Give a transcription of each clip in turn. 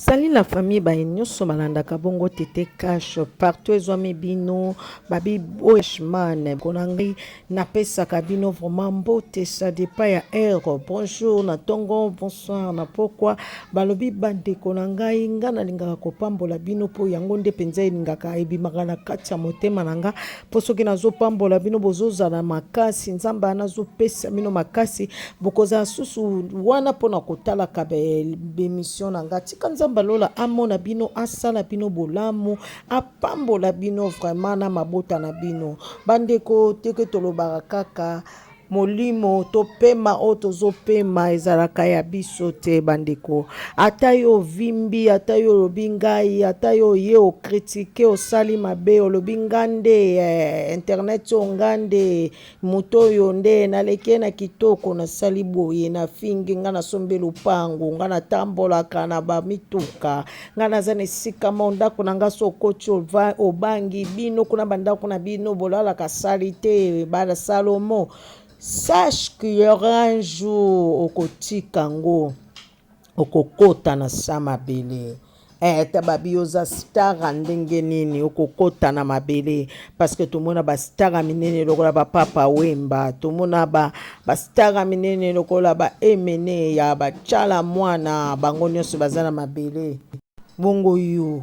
Sali la famille ba nyonso balandaka bongo tete cash partout ezwami bino babi Weshman konangai napesaka bino vraiment mbote ça dépend ya heure bonjour na tongo bonsoir na pourquoi balobi bande konangai nga nalingaka kopambola bino po yango nde penza elingaka ebimaka na kati ya motema nanga po soki nazopambola bino bozozala makasi nzamba nazopesa bino makasi bokozala susu wana pona kotalaka bemission nanga tika nzamba lola amona bino asala bino bolamu apambola bino vraiment na mabota na bino bandeko teke tolobaka kaka molimo topema o tozopema ezalaka ya biso te bandeko ata yo vimbi ata yo lobi ngai ata yo ye okritike osali mabe olobi ngande internet o ngande moto oyo nde naleki na kitoko nasali boye na fingi nga nasombe lupango nga natambolaka na bamituka nga naza na esika mo ndako na nga sokoti obangi bino kuna bandako na bino bolalaka sali te bana Salomo. Sache qu'il y aura un jour au kotikango au kokota na sama bele tababi oza star ndenge nini okokota na mabele parce que tomona ba star minene lokola ba papa wemba tomona ba star minene lokola ba emene ya ba chala mwana bango nyonso bazana mabele bongo yo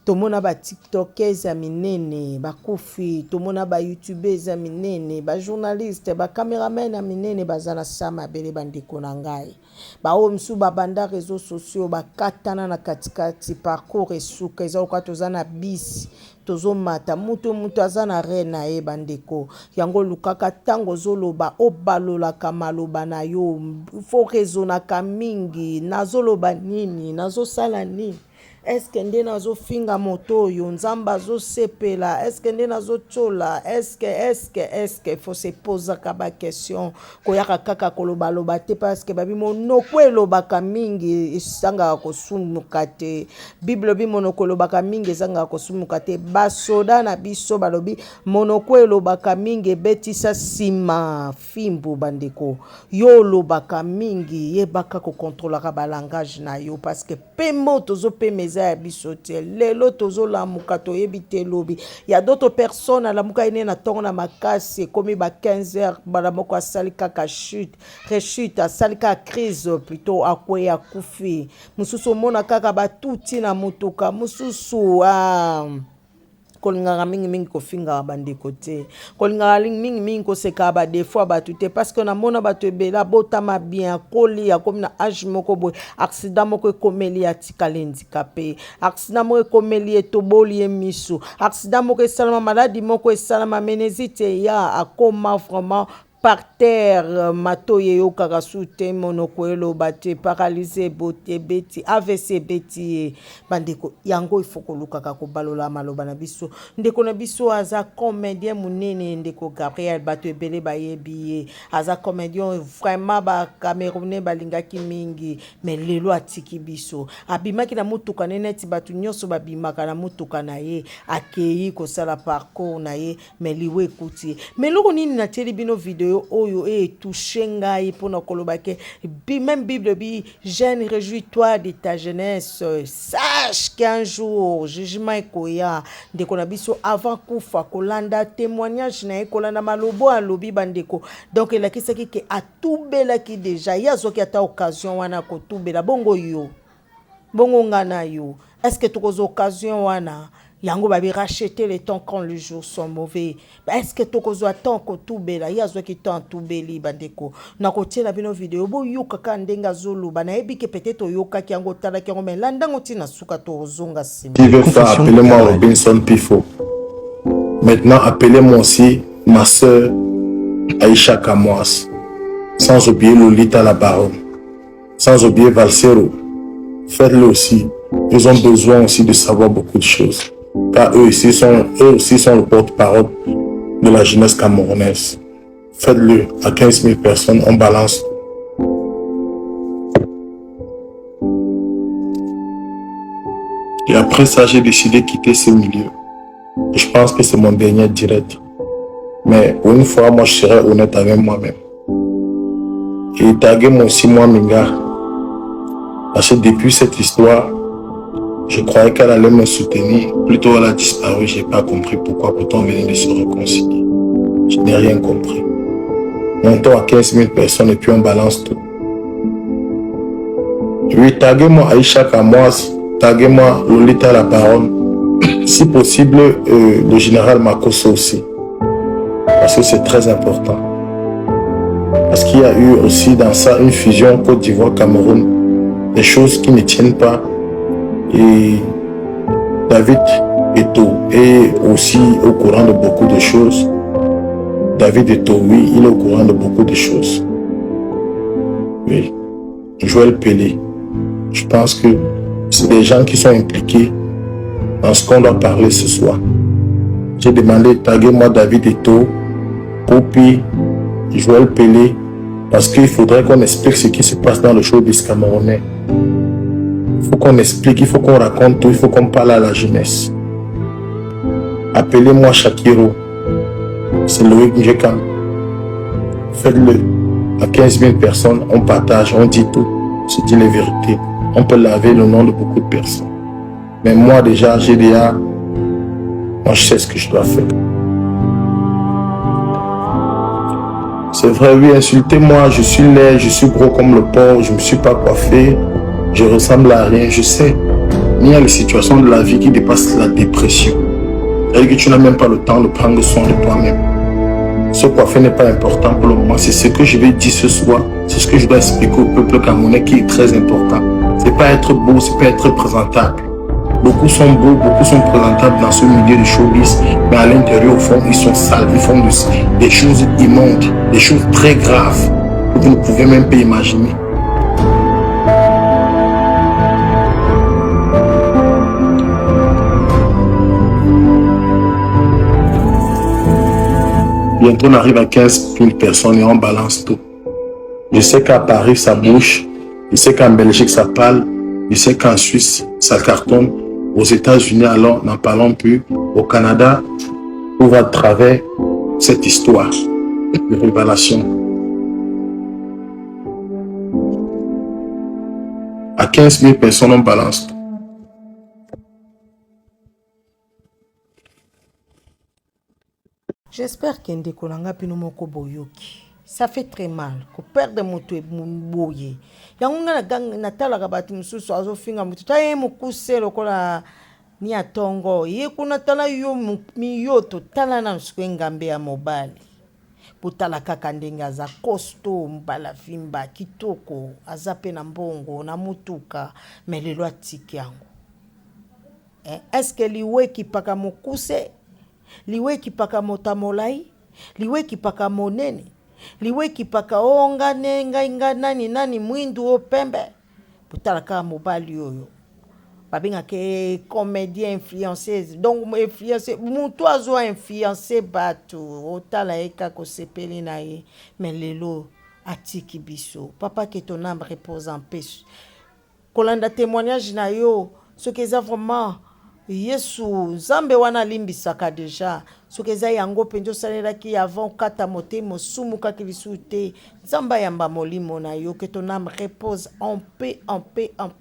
tomona ba tiktokers ya minene bakufi tomona ba youtubers ya minene ba journaliste ba cameraman ya minene bazana sama bele bandeko na ngai ba omsu ba banda réseaux sociaux ba katana na katikati parcours esuka eza kwa tozana bis tozomata mutu azana rena e bandeko yango lukaka tango zoloba obalolaka maloba na yo fo rezonaka mingi nazoloba nini nazosala nini. Est-ce que nde nazo finga moto yo nzamba zo sepela est-ce que nde nazo chola est-ce que faut se poser kaba question koyaka kaka koloba loba te parce que babi monoko elobaka mingi isanga kosumuka te bible bi monoko elobaka mingi isanga kosumuka te basoda na biso balobi monoko elobaka mingi betisa sima fimbu bandeko yo lobaka mingi yebaka ko contrôlera ba langage na yo parce que pemo tozo pemeza ya biso te lelo tozo la muka to yebite lobi ya d'autres personnes la muka ine na tongo na makasi komi ba 15h bala moko asali kaka rechute asali kaka crise plutôt akwe ya kufi mususu mona kaka batuti na mutuka mususu kolingaka mingi kofinga bandeko te kolingaka mingi koseka ba des fois batu te parce que na mona batu ebela botama bien koli ya komi na age moko boy accident moko ekomeli ya tikale handicapé accident moko ekomeli etoboli emisu accident moko esalama maladie moko esalama menésite ya akoma vraiment par terre matoye yo kakasute monoko eloba te paralysé bote beti AVC beti bandeko yango ifoko lukaka kobalola maloba na biso ndeko na biso aza comédien munene ndeko Gabriel bato ebele bayebi aza comédien vraiment ba Camerounais balingaki mingi mais lelo atiki biso abimaki na mutuka neti bato nyonso babimaka na mutuka na ye akei kosala parcours na ye mais liwe ekuti mais loko nini na teli bino video oyo touché ngai pona koloba ke même Bible bi jeune réjouis-toi de ta jeunesse sache qu'un jour jugement ekoya ndeko na biso avant kufa kolanda témoignage na kolanda malobo alobi bandeko donc elakisaki ke atubelaki déjà yazoki ata occasion wana kotubela bongo yo bongo ngana yo est-ce que tokozo occasion wana yango babi racheter les temps quand les jours sont mauvais est-ce que tokozo attend ko tubela yazo ki temps tubeli bandeko na kotiela bino video bo yoka ka ndenga zoluba na ebike peut-être yoka ki yango tala ki yango mais landango tina suka to zonga sima. Si veut faire, appelez-moi Robinson Pifo. Maintenant, appelez-moi aussi ma sœur Aïcha Kamwas. Sans oublier Lolita la Baronne. Sans oublier Valsero. Faites-le aussi. Ils ont besoin aussi de savoir beaucoup de choses. Car eux aussi sont le porte-parole de la jeunesse camerounaise. Faites-le à 15 000 personnes, on balance. Et après ça, j'ai décidé de quitter ce milieu. Et je pense que c'est mon dernier direct. Mais une fois, moi, je serai honnête avec moi-même. Et taguer mon 6 mois Minga. Parce que depuis cette histoire, je croyais qu'elle allait me soutenir. Plutôt, elle a disparu. Je n'ai pas compris pourquoi. Pourtant, on venait de se réconcilier. Je n'ai rien compris. Montons à 15 000 personnes et puis on balance tout. Oui, taguez-moi Aïcha Kamoas, taguez-moi Lolita la Baronne. Si possible, le général Makosso aussi. Parce que c'est très important. Parce qu'il y a eu aussi dans ça une fusion Côte d'Ivoire-Cameroun. Des choses qui ne tiennent pas. Et David Eto'o est aussi au courant de beaucoup de choses. David Eto'o, oui, il est au courant de beaucoup de choses. Oui. Joël Pelé. Je pense que c'est des gens qui sont impliqués dans ce qu'on doit parler ce soir. J'ai demandé, taguez-moi David Eto'o, Popi, Joël Pelé, parce qu'il faudrait qu'on explique ce qui se passe dans le showbiz camerounais. Il faut qu'on explique, il faut qu'on raconte tout, il faut qu'on parle à la jeunesse. Appelez-moi Shakiro, c'est Loïc Njekam. Faites-le à 15 000 personnes, on partage, on dit tout, on se dit les vérités. On peut laver le nom de beaucoup de personnes. Mais moi déjà, GDA, moi je sais ce que je dois faire. C'est vrai, oui, insultez-moi, je suis laid, je suis gros comme le porc, je ne me suis pas coiffé, je ressemble à rien, je sais. Il y a les situations de la vie qui dépassent la dépression. C'est-à-dire que tu n'as même pas le temps de prendre soin de toi-même. Ce coiffé n'est pas important pour le moment, c'est ce que je vais dire ce soir, c'est ce que je dois expliquer au peuple camerounais qui est très important. C'est pas être beau, c'est pas être présentable. Beaucoup sont beaux, beaucoup sont présentables dans ce milieu de showbiz, mais à l'intérieur, au fond, ils sont sales, ils font des choses immondes, des choses très graves que vous ne pouvez même pas imaginer. Bientôt, on arrive à 15 000 personnes et on balance tout. Je sais qu'à Paris, ça bouge. Je sais qu'en Belgique, ça parle. Je sais qu'en Suisse, ça cartonne. Aux États-Unis, alors, n'en parlons plus. Au Canada, on va à travers cette histoire de révélation. À 15 000 personnes, on balance. J'espère que ndeko nanga pino moko boyoki. Ça fait très mal. Ko perdre moto boye. Yango nga na gang na talaka batu mususu azofinga mutu. Ta ye mukuse lokola ni atongo. Ye kuna tala yo miyoto tala na msuko ngambe ya mobali. Putala kaka ndenge aza kosto mbala fimba kitoko aza pe na mbongo na mutuka melelo atiki yango. Est-ce que liweki paka mukuse? Liweki paka motamolai, liweki paka monene, liweki paka onga nenga inga nani mwindu o pembe. Putala ka mobali yoyo. Babinga ke comédien influenceuse. Donc influencer mutu azo influencer batu. Otala eka ko sepeli na ye. Mais lelo atiki biso. Papa que ton âme repose en paix. Kolanda témoignage na yo, ce que ça vraiment Yesu Zambe wana limbisaka deja soki eza yango penzo osalelaki avant kata motema osumuka lisu te Nzamba yamba molimo na yo que ton âme repose en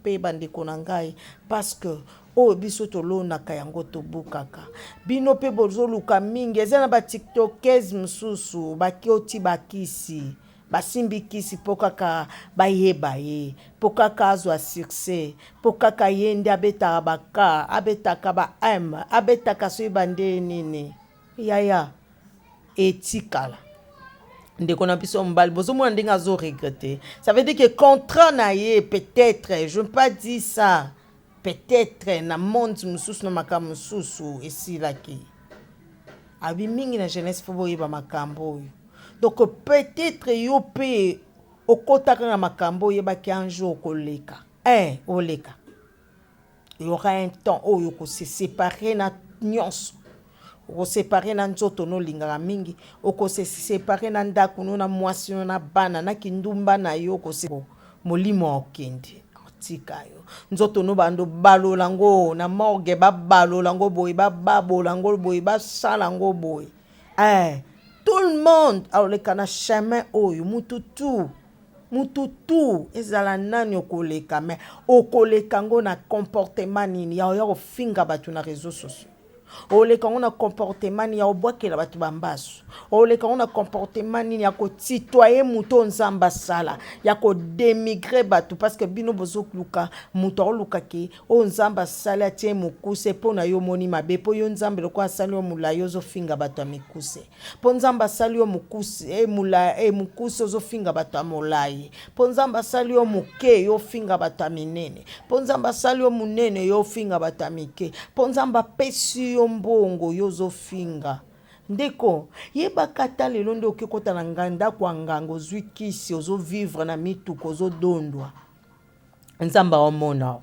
paix bandeko na ngai parce que oyo biso tolonaka yango tobukaka bino mpe bozoluka mingi eza na batiktokers mosusu bakioti bakisi basimbi kisi po kaka bayeba ye po kaka azwa succès po kaka ye nde abetaka baka abetaka ba m abetaka soki bande nini yaya etikala ndeko na biso mobali bozomona ndenge azo regretter ça veut dire que contrat na ye peut-être je ne veux pas dire ça peut-être na monde mosusu na makambo mosusu esilaki abi mingi na jeunesse fo boyeba makambo oyo. Donc peut-être yo pe okotaka na makambo yebaki un jour koleka. Oleka. Il y aura un temps où yoko se séparer na nyonso. Oko séparer na nzoto no lingaka mingi, oko se séparer na ndako no na mwasi no na bana na kindumba na yo ko se molimo okende. Tika yo. Nzoto no bando balola ngo na morgue ba balola ngo boy ba babola ngo boy ba sala ngo boy. Tout le monde a le chemin oyo mututu mutu tu ezala nani okoleka me okoleka ngo na comportement nini ya oya kofinga bato na réseaux sociaux oleka ngo na comportement nini ya obwakela bato bambaso oleka ngo na comportement nini ya kotitoye mutu oyo nzambe asala ya kodemigre bato parce que bino bozoluka mutu akolukaki oyo nzambe asali atie mokuse mpo na yo moni mabe mpo yo nzambe lokola asali yo molai ozofinga bato ya mikuse mpo nzambe asali yo mokuse mokuse ozofinga bato ya molai mpo nzambe asali yo moke yo ofinga bato ya minene mpo nzambe asali yo monene yo ofinga bato ya mike mpo nzambe apesi yo mbongo yo ozofinga ndeko yebaka ata lelo nde okekota na ndako ya nganga ozwi kisi ozovivre na mituka ozodondwa nzambe aomona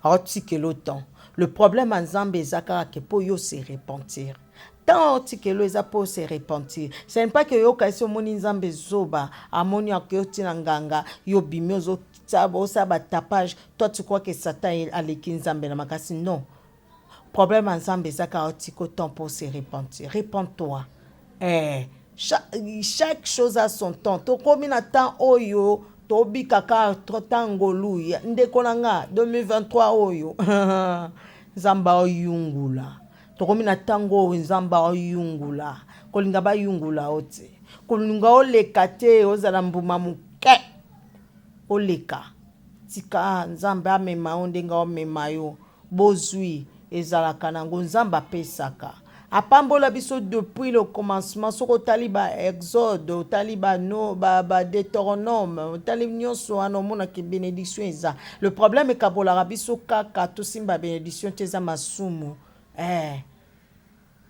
aotikela temps le problème ya nzambe eza kaka ke mpo yo se repentir tant otikelo eza mpo se repentir ce n'est pas que yoka esi omoni nzambe zoba amoni akoti na nganga yo bimi osala batapage toi tu crois que satan aleki nzambe na makasi non problème en nzambe eza kaka otiko temps pour se repentir repens-toi chaque chose a son temps tokomi na temps oyo tobika kaka ntango luya ndeko na nga 2023 oyo nzambe oyungula tokomi na ntango oyo nzambe oyungula kolinga bayungula o te kolinga oleka te ozala mbuma moke oleka tika nzambe amema yo ndenge omema yo bozwi ezalaka nango nzambe apesaka apambola biso depuis le commencement soko otali exode otali Deutéronome otali nyonso wana omonaki bénédiction eza le problème ekabolaka biso kaka tosimba bénédiction te eza masumu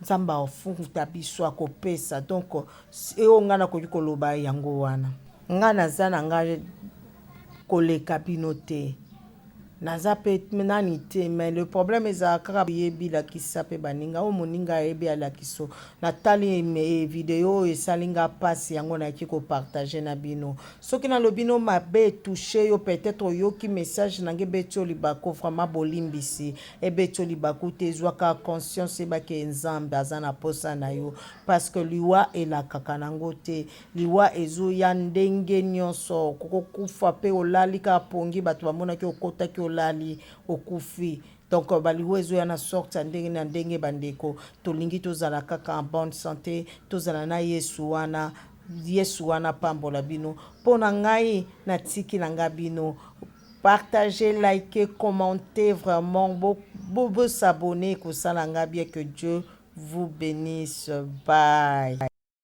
nzambe afunguta biso akopesa donc eyo nga nakoki koloba yango wana nga naza na nga koleka bino te naza pe nani te mais le problème ezala kaka yebi lakisa pe baninga o moninga yebi alakiso natali video oyo esalinga pasi yango nayaki kopartage na bino soki nalobi no mabe touche yo peut-être oyoki message nange beti olibako vraiment bolimbisi ebeti olibako te ezwaka conscience ebake nzambe aza na posa na yo parce que liwa elakaka nango te liwa ezoya ndenge nyonso kokokufa pe olali kaka pongi bato bamonaki okotaki olali okufi donc baliwa ezoya na sorte ndenge na ndenge bandeko tolingi tozala kaka en bonne santé tozala na yesu wana pambola bino mpona ngai natiki na nga bino partagez, likez, commentez vraiment s'abonner kosala nga bien que Dieu vous bénisse. Bye.